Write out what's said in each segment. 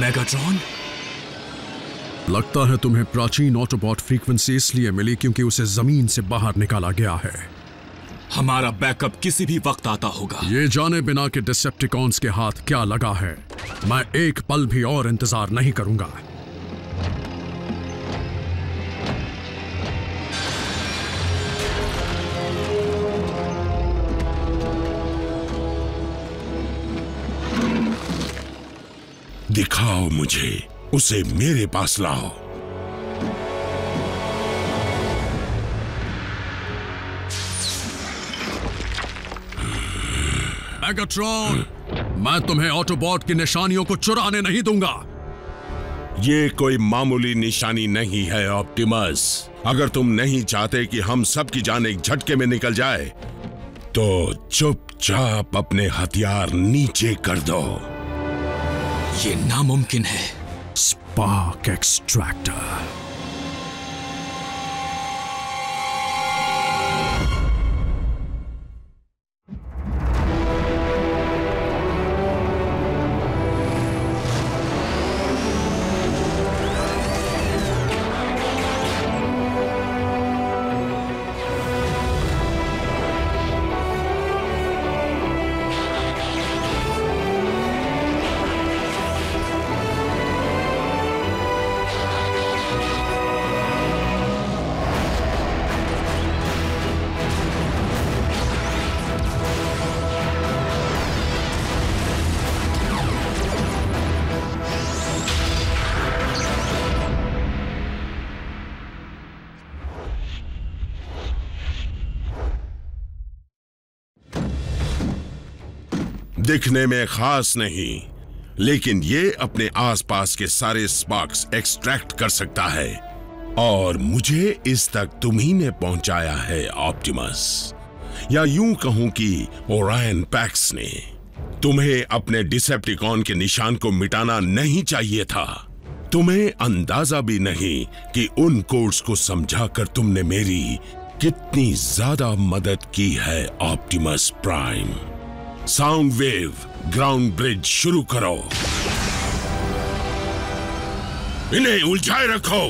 Megatron? लगता है तुम्हें प्राचीन ऑटोबॉट फ्रीक्वेंसी इसलिए मिली क्योंकि उसे जमीन से बाहर निकाला गया है। हमारा बैकअप किसी भी वक्त आता होगा। ये जाने बिना कि डिसेप्टिकॉन्स के हाथ क्या लगा है, मैं एक पल भी और इंतजार नहीं करूंगा। दिखाओ मुझे, उसे मेरे पास लाओ। मेगाट्रॉन, मैं तुम्हें ऑटोबॉट की निशानियों को चुराने नहीं दूंगा। ये कोई मामूली निशानी नहीं है ऑप्टिमस। अगर तुम नहीं चाहते कि हम सब की जान एक झटके में निकल जाए, तो चुपचाप अपने हथियार नीचे कर दो। ये नामुमकिन है। Spark extractor. दिखने में खास नहीं, लेकिन ये अपने आसपास के सारे स्पार्क्स एक्सट्रैक्ट कर सकता है, और मुझे इस तक तुम्ही ने पहुंचाया है ऑप्टिमस। या यूं कहूं कि ओरायन पैक्स ने। तुम्हें अपने डिसेप्टिकॉन के निशान को मिटाना नहीं चाहिए था। तुम्हें अंदाजा भी नहीं कि उन कोड्स को समझाकर तुमने मेरी कितनी ज्यादा मदद की है Optimus prime. Sound wave ground bridge शुरू करो। इन्हें उलझाए रखो।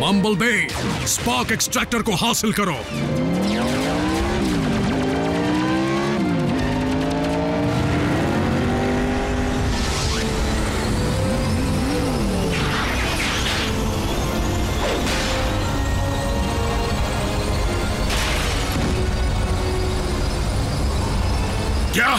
बम्बलबी, स्पार्क एक्सट्रैक्टर को हासिल करो। क्या?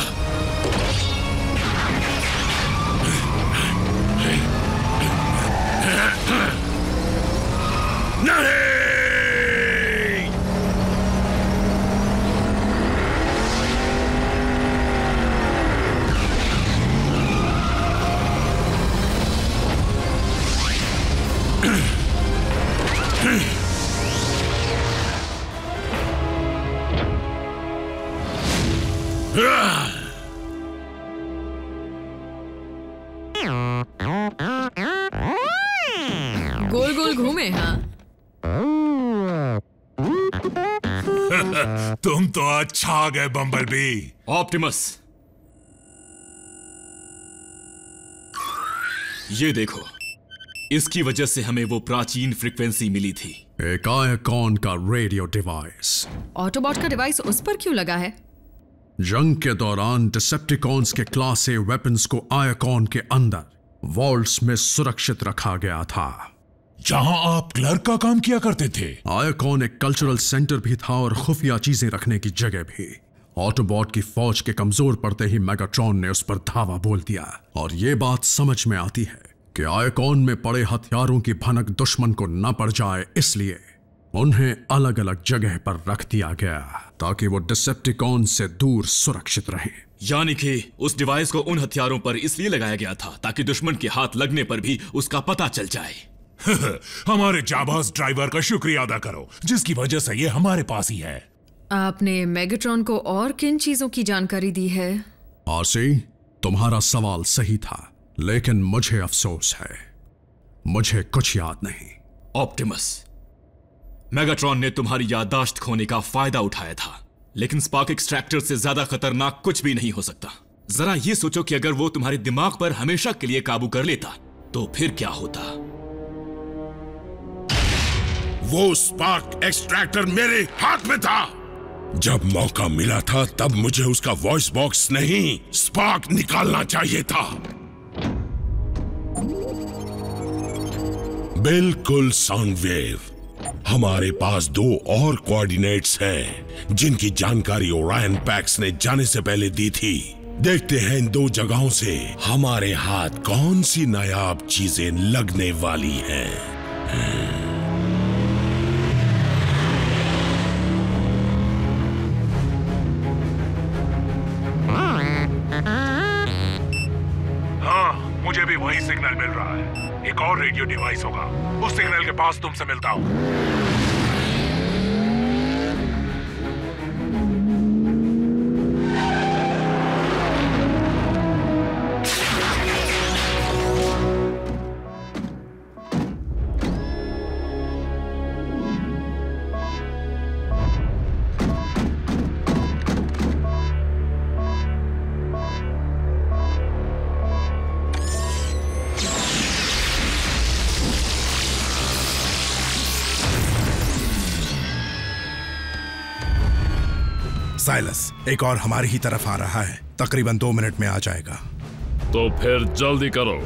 गोल गोल घूमे। हाँ तुम तो अच्छा आ गए बम्बलबी। ऑप्टिमस, ये देखो, इसकी वजह से हमें वो प्राचीन फ्रीक्वेंसी मिली थी। एक आयकॉन का रेडियो डिवाइस। ऑटोबॉट का डिवाइस उस पर क्यों लगा है? जंग के दौरान डिसेप्टिकॉन्स के क्लास ए वेपन्स को आयकॉन के अंदर वॉल्ट्स में सुरक्षित रखा गया था, जहां आप क्लर्क का काम किया करते थे। आयकॉन एक कल्चरल सेंटर भी था और खुफिया चीजें रखने की जगह भी। ऑटोबॉट की फौज के कमजोर पड़ते ही मेगाट्रॉन ने उस पर धावा बोल दिया, और ये बात समझ में आती है कि आयकॉन में पड़े हथियारों की भनक दुश्मन को न पड़ जाए, इसलिए उन्हें अलग अलग जगह पर रख दिया गया ताकि वो डिसेप्टिकॉन से दूर सुरक्षित रहें। यानी कि उस डिवाइस को उन हथियारों पर इसलिए लगाया गया था ताकि दुश्मन के हाथ लगने पर भी उसका पता चल जाए। हमारे जाबाज ड्राइवर का शुक्रिया अदा करो, जिसकी वजह से ये हमारे पास ही है। आपने मेगाट्रॉन को और किन चीजों की जानकारी दी है? आरसी, तुम्हारा सवाल सही था, लेकिन मुझे अफसोस है, मुझे कुछ याद नहीं। ऑप्टिमस, मेगाट्रॉन ने तुम्हारी याददाश्त खोने का फायदा उठाया था, लेकिन स्पार्क एक्सट्रैक्टर से ज्यादा खतरनाक कुछ भी नहीं हो सकता। जरा ये सोचो कि अगर वो तुम्हारे दिमाग पर हमेशा के लिए काबू कर लेता तो फिर क्या होता। वो स्पार्क एक्सट्रैक्टर मेरे हाथ में था। जब मौका मिला था तब मुझे उसका वॉइस बॉक्स नहीं, स्पार्क निकालना चाहिए था। बिल्कुल साउंड वेव। हमारे पास 2 और कोऑर्डिनेट्स हैं जिनकी जानकारी ओरायन पैक्स ने जाने से पहले दी थी। देखते हैं इन 2 जगहों से हमारे हाथ कौन सी नायाब चीजें लगने वाली हैं। मुझे भी वही सिग्नल मिल रहा है। एक और रेडियो डिवाइस होगा, उस सिग्नल के पास तुमसे मिलता हूं। साइलस, एक और हमारी ही तरफ आ रहा है, तकरीबन 2 मिनट में आ जाएगा। तो फिर जल्दी करो।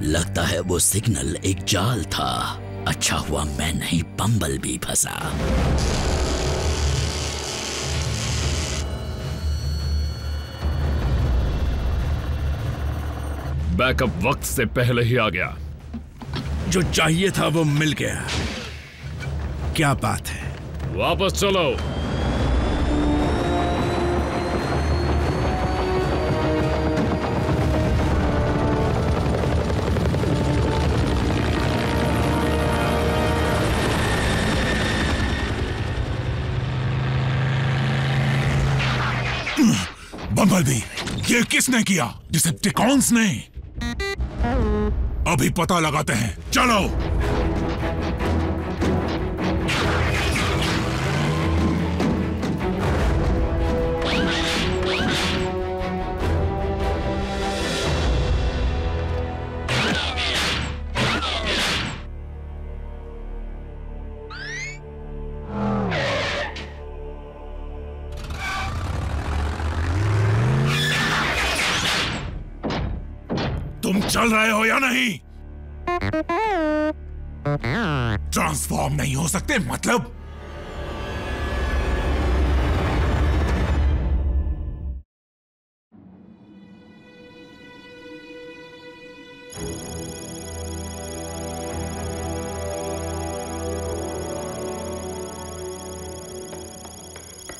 लगता है वो सिग्नल एक जाल था। अच्छा हुआ मैं नहीं, बम्बल भी फंसा। बैकअप वक्त से पहले ही आ गया। जो चाहिए था वो मिल गया। क्या बात है। वापस चलो। बम्बलबी, ये किसने किया? डिसेप्टिकॉन्स ने। अभी पता लगाते हैं, चलो। तुम चल रहे हो या नहीं? ट्रांसफॉर्म नहीं हो सकते मतलब?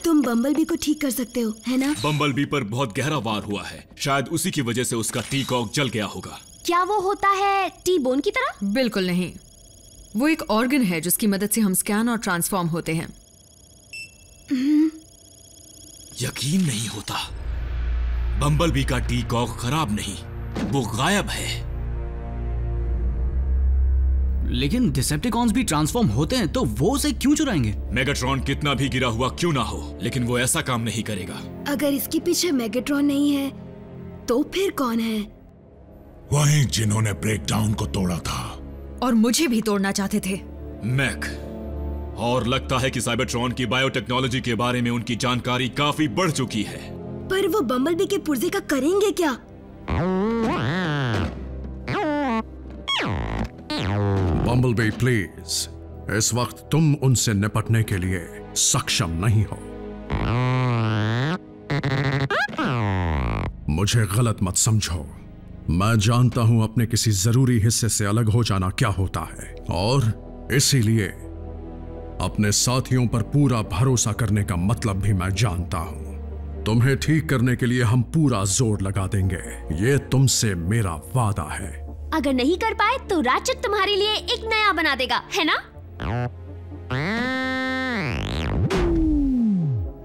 तुम बम्बलबी को ठीक कर सकते हो, है ना? बम्बलबी पर बहुत गहरा वार हुआ है, शायद उसी की वजह से उसका टी कॉक जल गया होगा। क्या वो होता है टी बोन की तरह? बिल्कुल नहीं, वो एक ऑर्गन है जिसकी मदद से हम स्कैन और ट्रांसफॉर्म होते हैं। यकीन नहीं होता, बम्बलबी का टी कॉक खराब नहीं, वो गायब है। लेकिन डिसेप्टिकॉन्स भी ट्रांसफॉर्म होते हैं, तो वो उसे क्यों चुराएंगे? मेगाट्रॉन कितना भी गिरा हुआ क्यों ना हो, लेकिन वो ऐसा काम नहीं करेगा। अगर इसके पीछे मेगाट्रॉन नहीं है तो फिर कौन है? वही जिन्होंने ब्रेकडाउन को तोड़ा था और मुझे भी तोड़ना चाहते थे। मैक, और लगता है कि साइबरट्रॉन की बायोटेक्नोलॉजी के बारे में उनकी जानकारी काफी बढ़ चुकी है। पर वो बम्बलबी के पुर्जे का करेंगे क्या? बम्बलबी प्लीज, इस वक्त तुम उनसे निपटने के लिए सक्षम नहीं हो। मुझे गलत मत समझो। मैं जानता हूं अपने किसी जरूरी हिस्से से अलग हो जाना क्या होता है, और इसीलिए अपने साथियों पर पूरा भरोसा करने का मतलब भी मैं जानता हूं। तुम्हें ठीक करने के लिए हम पूरा जोर लगा देंगे, ये तुमसे मेरा वादा है। अगर नहीं कर पाए तो राचक तुम्हारे लिए एक नया बना देगा, है ना?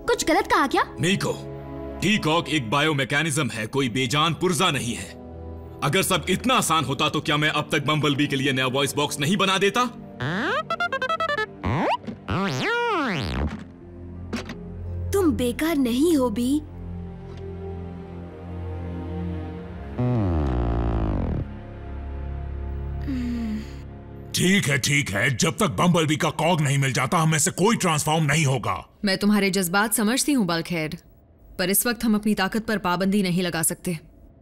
कुछ गलत कहा क्या? नीको, टी-कॉक एक बायोमैकेनिज्म है, कोई बेजान पुर्जा नहीं है। अगर सब इतना आसान होता तो क्या मैं अब तक बम्बलबी के लिए नया वॉइस बॉक्स नहीं बना देता? तुम बेकार नहीं हो बी। ठीक है, जब तक बम्बलबी का कॉग नहीं मिल जाता हमें से कोई ट्रांसफॉर्म नहीं होगा। मैं तुम्हारे जज्बात समझती हूँ बल्कहेड, पर इस वक्त हम अपनी ताकत पर पाबंदी नहीं लगा सकते।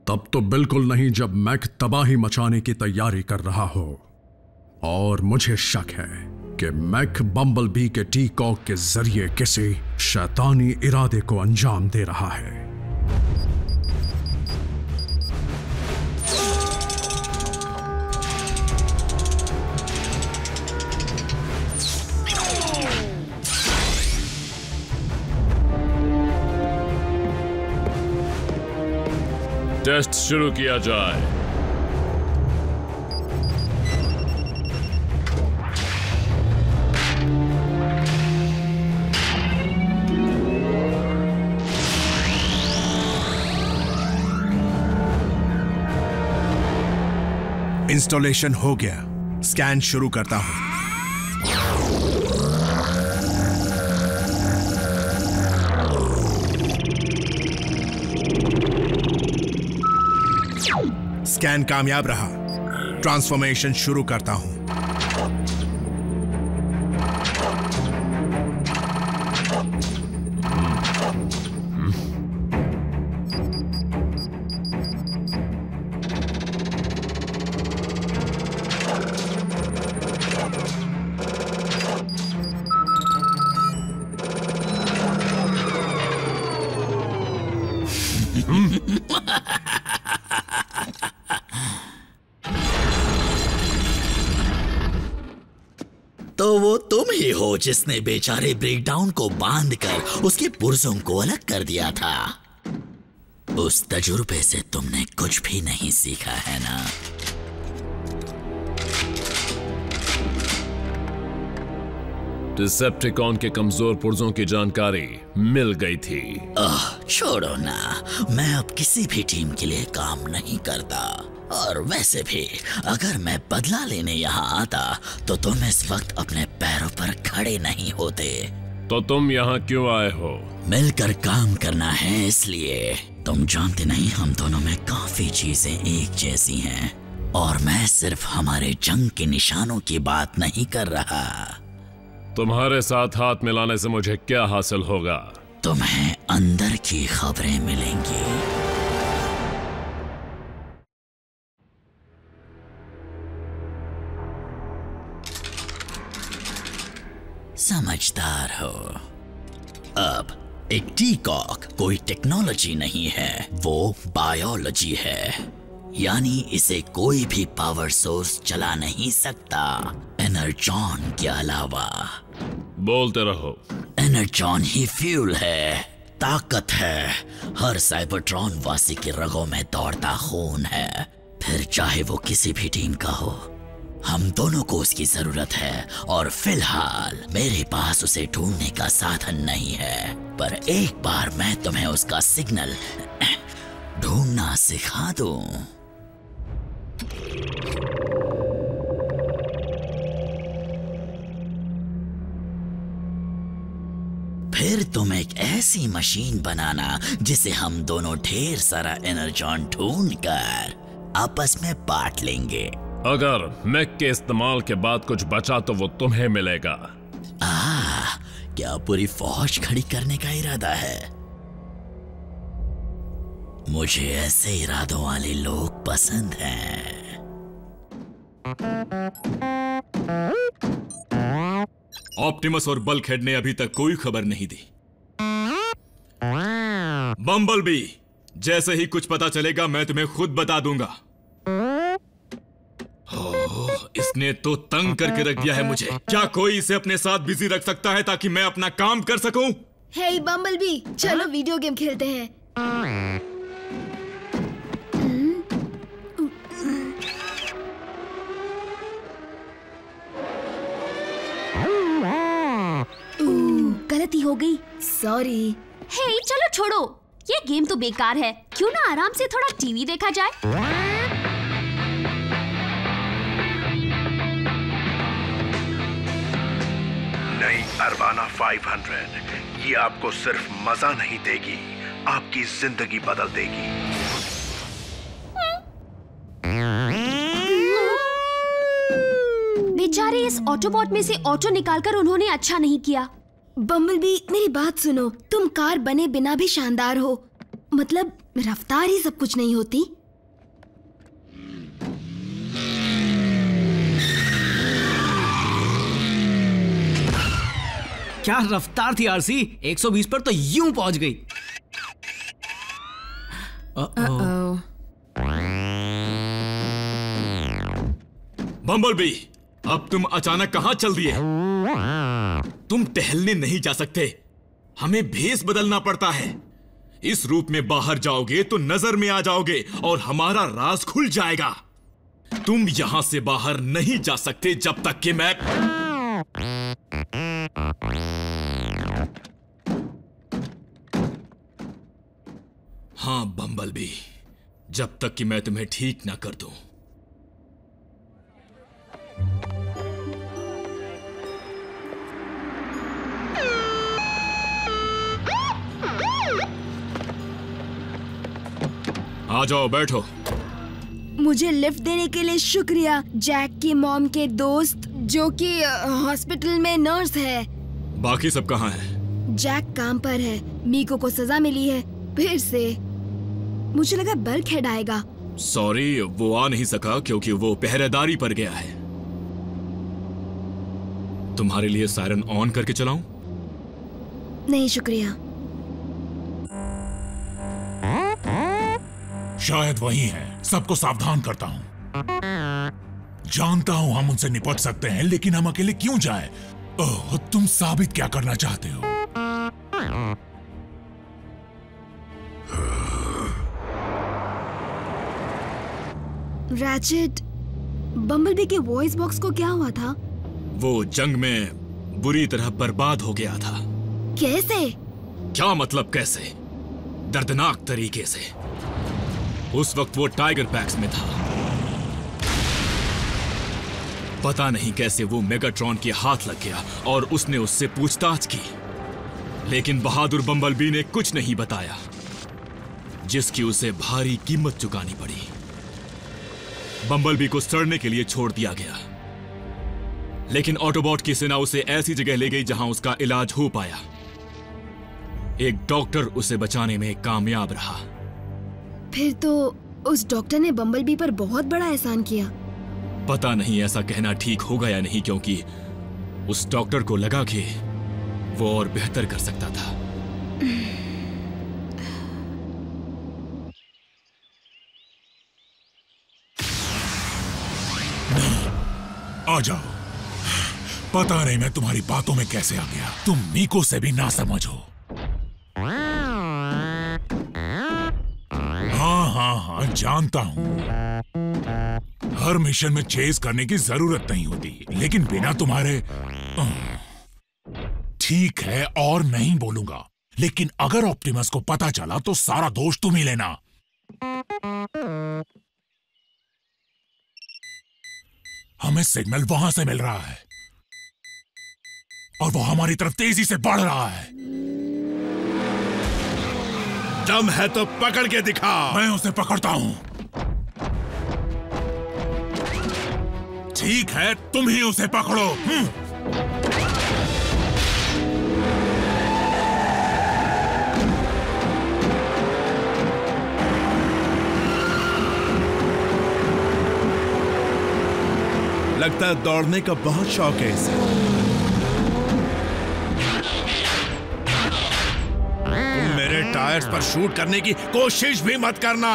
तब तो बिल्कुल नहीं जब मैक तबाही मचाने की तैयारी कर रहा हो। और मुझे शक है कि मैक बम्बलबी के टी-कॉक के जरिए किसी शैतानी इरादे को अंजाम दे रहा है। टेस्ट शुरू किया जाए। इंस्टॉलेशन हो गया, स्कैन शुरू करता हूं। स्कैन कामयाब रहा, ट्रांसफॉर्मेशन शुरू करता हूं। तो वो तुम ही हो जिसने बेचारे ब्रेकडाउन को बांधकर उसके पुर्जों को अलग कर दिया था। उस तजुर्बे से तुमने कुछ भी नहीं सीखा है ना? डिसेप्टिकॉन के कमजोर पुर्जों की जानकारी मिल गई थी। छोड़ो ना, मैं अब किसी भी टीम के लिए काम नहीं करता। और वैसे भी अगर मैं बदला लेने यहाँ आता तो तुम इस वक्त अपने पैरों पर खड़े नहीं होते। तो तुम यहाँ क्यों आए हो? मिलकर काम करना है इसलिए। तुम जानते नहीं, हम दोनों में काफी चीजें एक जैसी हैं। और मैं सिर्फ हमारे जंग के निशानों की बात नहीं कर रहा। तुम्हारे साथ हाथ मिलाने से मुझे क्या हासिल होगा? तुम्हें अंदर की खबरें मिलेंगी। समझदार हो। अब एक टी-कॉक कोई टेक्नोलॉजी नहीं है, वो बायोलॉजी है। यानी इसे कोई भी पावर सोर्स चला नहीं सकता एनर्जॉन के अलावा। बोलते रहो। एनर्जॉन ही फ्यूल है, ताकत है, हर साइबरट्रॉन वासी के रगों में दौड़ता खून है। फिर चाहे वो किसी भी टीम का हो, हम दोनों को उसकी जरूरत है। और फिलहाल मेरे पास उसे ढूंढने का साधन नहीं है, पर एक बार मैं तुम्हें उसका सिग्नल ढूंढना सिखा दूं। फिर तुम एक ऐसी मशीन बनाना जिसे हम दोनों ढेर सारा एनर्जॉन ढूंढकर आपस में बांट लेंगे। अगर मैक के इस्तेमाल के बाद कुछ बचा तो वो तुम्हें मिलेगा। क्या पूरी फौज खड़ी करने का इरादा है? मुझे ऐसे इरादों वाले लोग पसंद हैं। ऑप्टिमस और बल्कहेड ने अभी तक कोई खबर नहीं दी। बम्बलबी, जैसे ही कुछ पता चलेगा मैं तुम्हें खुद बता दूंगा। इसने तो तंग करके रख दिया है मुझे। क्या कोई इसे अपने साथ बिजी रख सकता है ताकि मैं अपना काम कर सकूं? हे बम्बलबी, चलो वीडियो गेम खेलते हैं। गलती हो गई, सॉरी। हे चलो छोड़ो, ये गेम तो बेकार है। क्यों ना आराम से थोड़ा टीवी देखा जाए? नई अरबाना 500 ये आपको सिर्फ मजा नहीं देगी, आपकी जिंदगी बदल देगी। बेचारे इस ऑटोबॉट में से ऑटो निकालकर उन्होंने अच्छा नहीं किया। बम्बलबी मेरी बात सुनो, तुम कार बने बिना भी शानदार हो। मतलब रफ्तार ही सब कुछ नहीं होती। क्या रफ्तार थी आरसी, 120 पर तो यूं पहुंच गई। बम्बलबी, अब तुम अचानक कहां चल दिए? तुम टहलने नहीं जा सकते, हमें भेस बदलना पड़ता है। इस रूप में बाहर जाओगे तो नजर में आ जाओगे और हमारा राज खुल जाएगा। तुम यहां से बाहर नहीं जा सकते जब तक कि मैं... हाँ बम्बलबी, जब तक कि मैं तुम्हें ठीक ना कर दूं। आ जाओ, बैठो। मुझे लिफ्ट देने के लिए शुक्रिया, जैक की मॉम के दोस्त जो कि हॉस्पिटल में नर्स है। बाकी सब कहाँ हैं? जैक काम पर है, मीको को सजा मिली है फिर से। मुझे लगा बल्कहेड आएगा। सॉरी, वो आ नहीं सका क्योंकि वो पहरेदारी पर गया है। तुम्हारे लिए सायरन ऑन करके चलाऊं? नहीं शुक्रिया। शायद वही है, सबको सावधान करता हूं। जानता हूं हम उनसे निपट सकते हैं, लेकिन हम अकेले क्यों जाएं? ओह, तुम साबित क्या करना चाहते हो? रैचेट, बम्बलबी के वॉइस बॉक्स को क्या हुआ था? वो जंग में बुरी तरह बर्बाद हो गया था। कैसे? क्या मतलब कैसे? दर्दनाक तरीके से। उस वक्त वो टाइगर पैक्स में था। पता नहीं कैसे वो मेगाट्रॉन के हाथ लग गया और उसने उससे पूछताछ की, लेकिन बहादुर बम्बलबी ने कुछ नहीं बताया, जिसकी उसे भारी कीमत चुकानी पड़ी। बम्बलबी को सड़ने के लिए छोड़ दिया गया, लेकिन ऑटोबॉट की सेना उसे ऐसी जगह ले गई जहां उसका इलाज हो पाया। एक डॉक्टर उसे बचाने में कामयाब रहा। फिर तो उस डॉक्टर ने बम्बलबी पर बहुत बड़ा एहसान किया। पता नहीं ऐसा कहना ठीक होगा या नहीं, क्योंकि उस डॉक्टर को लगा कि वो और बेहतर कर सकता था। आ जाओ। पता नहीं मैं तुम्हारी बातों में कैसे आ गया। तुम मीको से भी ना समझो। हाँ, जानता हूं। हर मिशन में चेस करने की जरूरत नहीं होती, लेकिन बिना तुम्हारे... ठीक है, और नहीं बोलूंगा, लेकिन अगर ऑप्टिमस को पता चला तो सारा दोष तुम ही लेना। हमें सिग्नल वहां से मिल रहा है और वो हमारी तरफ तेजी से बढ़ रहा है। दम है तो पकड़ के दिखा। मैं उसे पकड़ता हूं। ठीक है, तुम ही उसे पकड़ो। लगता है दौड़ने का बहुत शौक है इसे। तुम मेरे टायर्स पर शूट करने की कोशिश भी मत करना।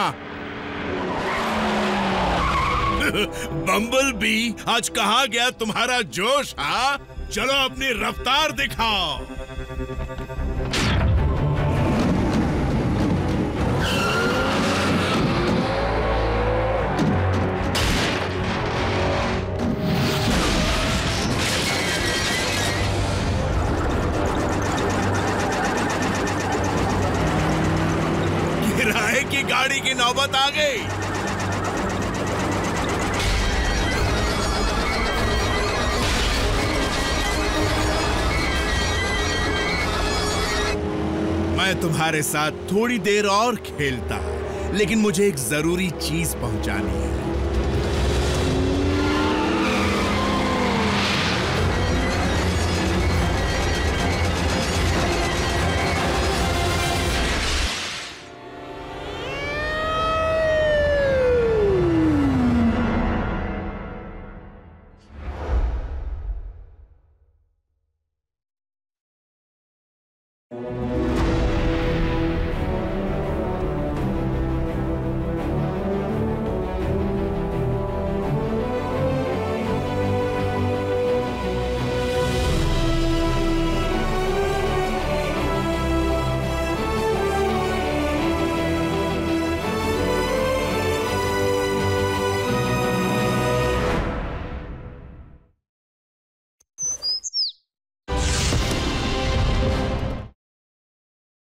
बम्बल बी, आज कहाँ गया तुम्हारा जोश? हाँ, चलो अपनी रफ्तार दिखाओ। किराए की गाड़ी की नौबत आ गई। मैं तुम्हारे साथ थोड़ी देर और खेलता, लेकिन मुझे एक जरूरी चीज पहुंचानी है।